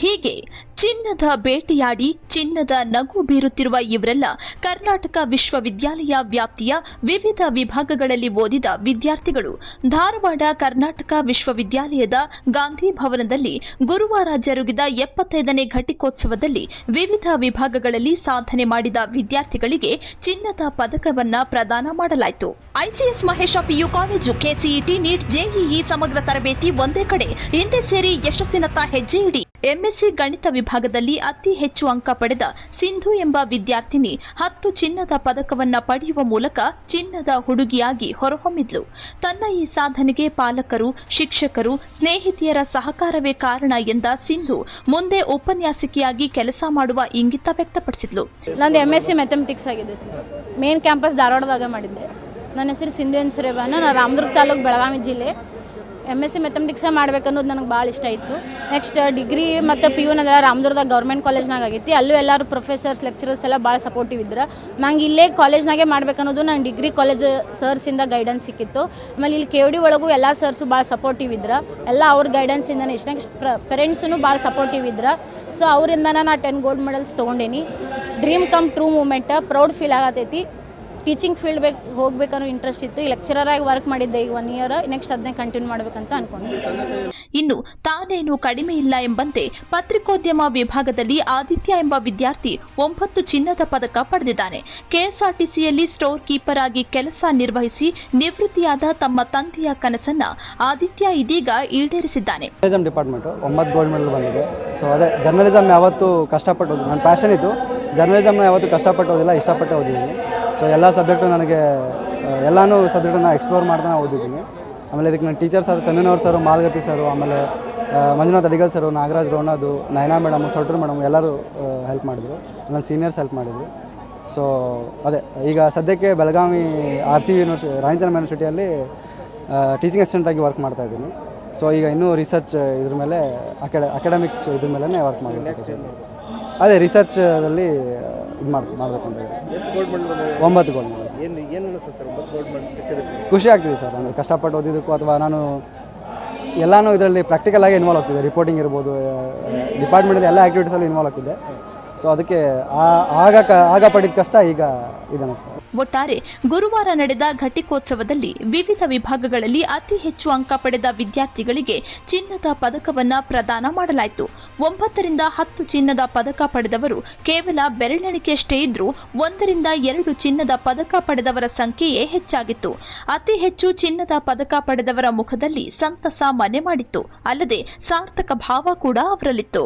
ಹೀಗೆ ಚಿನ್ನದ ಬೇಟೆಯಾಡಿ ಚಿನ್ನದ ನಗು ಬೀರುತ್ತಿರುವ ಇವರೆಲ್ಲ ಕರ್ನಾಟಕ ವಿಶ್ವವಿದ್ಯಾಲಯ ವ್ಯಾಪ್ತಿಯ ವಿವಿಧ ವಿಭಾಗಗಳಲ್ಲಿ ಓದಿದ ವಿದ್ಯಾರ್ಥಿಗಳು. ಧಾರವಾಡ ಕರ್ನಾಟಕ ವಿಶ್ವವಿದ್ಯಾಲಯದ ಗಾಂಧಿ ಭವನದಲ್ಲಿ ಗುರುವಾರ ಜರುಗಿದ 75ನೇ ಘಟಿಕೋತ್ಸವದಲ್ಲಿ ವಿವಿಧ ವಿಭಾಗಗಳಲ್ಲಿ ಸಾಧನೆ ಮಾಡಿದ ವಿದ್ಯಾರ್ಥಿಗಳಿಗೆ ಚಿನ್ನದ ಪದಕವನ್ನ ಪ್ರದಾನ ಮಾಡಲಾಯಿತು. ICS Mahesha PU college, KCET, NEET, JEE ಸಮಗ್ರ ತರಬೇತಿ ಒಂದೇ ಕಡೆ. ಹಿಂದೆ ಸೇರಿ ಯಶಸ್ಸಿನತ್ತ ಹೆಜ್ಜೆ ಇಡಿ. ಎಂಎಸ್ಸಿ ಗಣಿತ ವಿಭಾಗದಲ್ಲಿ ಅತಿ ಹೆಚ್ಚು ಅಂಕ ಪಡೆದ ಸಿಂಧು ಎಂಬ ವಿದ್ಯಾರ್ಥಿನಿ 10 ಚಿನ್ನದ ಪದಕವನ್ನ ಪಡೆಯುವ ಮೂಲಕ ಚಿನ್ನದ ಹುಡುಗಿಯಾಗಿ ಹೊರಹೊಮ್ಮಿದ್ಲು. ತನ್ನ ಈ ಸಾಧನೆಗೆ ಪಾಲಕರು, ಶಿಕ್ಷಕರು, ಸ್ನೇಹಿತೆಯರ ಸಹಕಾರವೇ ಕಾರಣ ಎಂದ ಸಿಂಧು ಮುಂದೆ ಉಪನ್ಯಾಸಕಿಯಾಗಿ ಕೆಲಸ ಮಾಡುವ ಇಂಗಿತ ವ್ಯಕ್ತಪಡಿಸಿದ್ಲು. ನಂದು ಎಂಎಸ್ಸಿ ಮ್ಯಾಥಮೆಟಿಕ್ಸ್ ಆಗಿದೆ ಸರ್. ಮೇನ್ ಕ್ಯಾಂಪಸ್ ಧಾರವಾಡದಾಗ ಮಾಡಿದ್ದೆ. ನನ್ನ ಹೆಸರು ಸಿಂಧು ಎನ್ ಸುರೇಬಾನ. ನಾನು ರಾಮದುರ್ಗ ತಾಲೂಕು, ಬೆಳಗಾವಿ ಜಿಲ್ಲೆ. ಎಂಎಸ್ಸಿ ಮ್ಯಾಥಮೆಟಿಕ್ಸೇ ಮಾಡ್ಬೇಕನ್ನೋದು ನನಗೆ ಭಾಳ ಇಷ್ಟ ಇತ್ತು. ನೆಕ್ಸ್ಟ್ ಡಿಗ್ರಿ ಮತ್ತು PU ರಾಮದುರ್ಗದಾಗ ಗೌರ್ಮೆಂಟ್ ಕಾಲೇಜ್ನಾಗ ಆಗೈತಿ. ಅಲ್ಲೂ ಎಲ್ಲರೂ ಪ್ರೊಫೆಸರ್ಸ್, ಲೆಕ್ಚರರ್ಸ್ ಎಲ್ಲ ಭಾಳ ಸಪೋರ್ಟಿವ್ ಇದ್ರು. ನಂಗೆ ಇಲ್ಲೇ ಕಾಲೇಜ್ನಾಗೆ ಮಾಡ್ಬೇಕನ್ನೋದು ನಾನು ಡಿಗ್ರಿ ಕಾಲೇಜ್ ಸರ್ಸಿಂದ ಗೈಡೆನ್ಸ್ ಸಿಕ್ಕಿತ್ತು. ಆಮೇಲೆ ಇಲ್ಲಿ KUD ಒಳಗೂ ಎಲ್ಲ ಸರ್ಸು ಭಾಳ ಸಪೋರ್ಟಿವ್ ಇದ್ರು. ಎಲ್ಲ ಅವ್ರ ಗೈಡೆನ್ಸಿಂದನೇ ಇಷ್ಟ. ನೆಕ್ಸ್ಟ್ ಪೇರೆಂಟ್ಸೂ ಭಾಳ ಸಪೋರ್ಟಿವ್ ಇದ್ರು. ಸೊ ಅವರಿಂದ ನಾನು 10 ಗೋಲ್ಡ್ ಮೆಡಲ್ಸ್ ತೊಗೊಂಡೇನಿ. Dream come true moment. Proud feel ಆಗತೈತಿ. ಟೀಚಿಂಗ್ ಫೀಲ್ಡ್ ಹೋಗ್ಬೇಕನ್ನೋ ಇಂಟ್ರೆಸ್ಟ್ ಇತ್ತು. ಈ ಲೆಕ್ಚರರ್ ಆಗಿ ವರ್ಕ್ ಮಾಡಿದ್ದೆ ಈಗ 1 ಇಯರ್. ನೆಕ್ಸ್ಟ್ ಅದನ್ನೇ ಕಂಟಿನ್ಯೂ ಮಾಡ್ಬೇಕಂತ ಅನ್ಕೊಂಡೆ. ಇನ್ನು ತಾನೇನು ಕಡಿಮೆ ಇಲ್ಲ ಎಂಬಂತೆ ಪತ್ರಿಕೋದ್ಯಮ ವಿಭಾಗದಲ್ಲಿ ಆದಿತ್ಯ ಎಂಬ ವಿದ್ಯಾರ್ಥಿ 9 ಚಿನ್ನದ ಪದಕ ಪಡೆದಿದ್ದಾನೆ. ಕೆಎಸ್ಆರ್ಟಿಸಿಯಲ್ಲಿ ಸ್ಟೋರ್ ಕೀಪರ್ ಆಗಿ ಕೆಲಸ ನಿರ್ವಹಿಸಿ ನಿವೃತ್ತಿಯಾದ ತಮ್ಮ ತಂದೆಯ ಕನಸನ್ನ ಆದಿತ್ಯ ಇದೀಗ ಈಡೇರಿಸಿದ್ದಾನೆ. ಜರ್ನಲಿಸಂ ಡಿಪಾರ್ಟ್ಮೆಂಟ್ 9 ಗೋಲ್ಡ್ ಮೆಡಲ್ ಬಂದಿದೆ. ಸೊ ಅದೇ ಜರ್ನಲಿಸಂ ಯಾವತ್ತೂ ಕಷ್ಟಪಟ್ಟೋದು ನನ್ನ ಪ್ಯಾಷನ್ ಇತ್ತು. ಜರ್ನಲಿಸಮ್ನ ಯಾವತ್ತೂ ಕಷ್ಟಪಟ್ಟೋದಿಲ್ಲ, ಇಷ್ಟಪಟ್ಟೆ ಓದಿದ್ದೀನಿ. ಸೊ ಎಲ್ಲ ಸಬ್ಜೆಕ್ಟು ನನಗೆ ಎಲ್ಲನೂ ಸಬ್ಜೆಕ್ಟನ್ನು ಎಕ್ಸ್ಪ್ಲೋರ್ ಮಾಡ್ತಾನೆ ಓದಿದ್ದೀನಿ. ಆಮೇಲೆ ಇದಕ್ಕೆ ನನ್ನ ಟೀಚರ್ಸ್ ಆದ ಚಂದನವ್ರ ಸರು, ಮಾಲ್ಗತಿ ಸರು, ಆಮೇಲೆ ಮಂಜುನಾಥ್ ಅಡಿಗಲ್ ಸರು, ನಾಗರಾಜ್ ರೋಣದು, ನಯನಾ ಮೇಡಮ್, ಸೊಟ್ರು ಮೇಡಮ್ ಎಲ್ಲರೂ ಹೆಲ್ಪ್ ಮಾಡಿದ್ರು. ನನ್ನ ಸೀನಿಯರ್ಸ್ ಹೆಲ್ಪ್ ಮಾಡಿದ್ರು. ಸೊ ಅದೇ ಈಗ ಸದ್ಯಕ್ಕೆ ಬೆಳಗಾವಿ RC ಯೂನಿವರ್ಸಿಟಿ, ರಾಣಿಚನ್ನಮ್ಮ ಯೂನಿವರ್ಸಿಟಿಯಲ್ಲಿ ಟೀಚಿಂಗ್ ಅಸಿಸ್ಟೆಂಟಾಗಿ ವರ್ಕ್ ಮಾಡ್ತಾಯಿದ್ದೀನಿ. ಸೊ ಈಗ ಇನ್ನೂ ರಿಸರ್ಚ್ ಇದ್ರ ಮೇಲೆ ಅಕಾಡೆಮಿಕ್ ಇದ್ರ ಮೇಲೆ ವರ್ಕ್ ಮಾಡಬೇಕು. ಅದೇ ರಿಸರ್ಚಲ್ಲಿ ಇದು ಮಾಡಬೇಕಂತ. 9 ಗೋಲ್ಡ್ ಮೆಡಲ್. ಖುಷಿ ಆಗ್ತಿದೆ ಸರ್. ಅಂದರೆ ಕಷ್ಟಪಟ್ಟು ಓದಿದ್ದಕ್ಕೂ ಅಥವಾ ನಾನು ಎಲ್ಲನೂ ಇದರಲ್ಲಿ ಪ್ರಾಕ್ಟಿಕಲ್ ಆಗಿ ಇನ್ವಾಲ್ವ್ ಆಗ್ತಿದ್ದೆ. ರಿಪೋರ್ಟಿಂಗ್ ಇರ್ಬೋದು, ಡಿಪಾರ್ಟ್ಮೆಂಟಲ್ಲಿ ಎಲ್ಲ ಆ್ಯಕ್ಟಿವಿಟೀಸಲ್ಲಿ ಇನ್ವಾಲ್ವ್ ಆಗ್ತಿದ್ದೆ. ಸೊ ಅದಕ್ಕೆ ಆಗ ಪಡಿದ ಕಷ್ಟ ಈಗ ಇದನ್ನಿಸ್ತದೆ. ಒಟ್ಟಾರೆ ಗುರುವಾರ ನಡೆದ ಘಟಿಕೋತ್ಸವದಲ್ಲಿ ವಿವಿಧ ವಿಭಾಗಗಳಲ್ಲಿ ಅತಿ ಹೆಚ್ಚು ಅಂಕ ಪಡೆದ ವಿದ್ಯಾರ್ಥಿಗಳಿಗೆ ಚಿನ್ನದ ಪದಕವನ್ನ ಪ್ರದಾನ ಮಾಡಲಾಯಿತು. 9 ರಿಂದ 10 ಚಿನ್ನದ ಪದಕ ಪಡೆದವರು ಕೇವಲ ಬೆರಳೆಣಿಕೆಯಷ್ಟೇ ಇದ್ರೂ 1 ರಿಂದ 2 ಚಿನ್ನದ ಪದಕ ಪಡೆದವರ ಸಂಖ್ಯೆಯೇ ಹೆಚ್ಚಾಗಿತ್ತು. ಅತಿ ಹೆಚ್ಚು ಚಿನ್ನದ ಪದಕ ಪಡೆದವರ ಮುಖದಲ್ಲಿ ಸಂತಸ ಮನೆ ಮಾಡಿತ್ತು. ಅಲ್ಲದೆ ಸಾರ್ಥಕ ಭಾವ ಕೂಡ ಅವರಲ್ಲಿತ್ತು.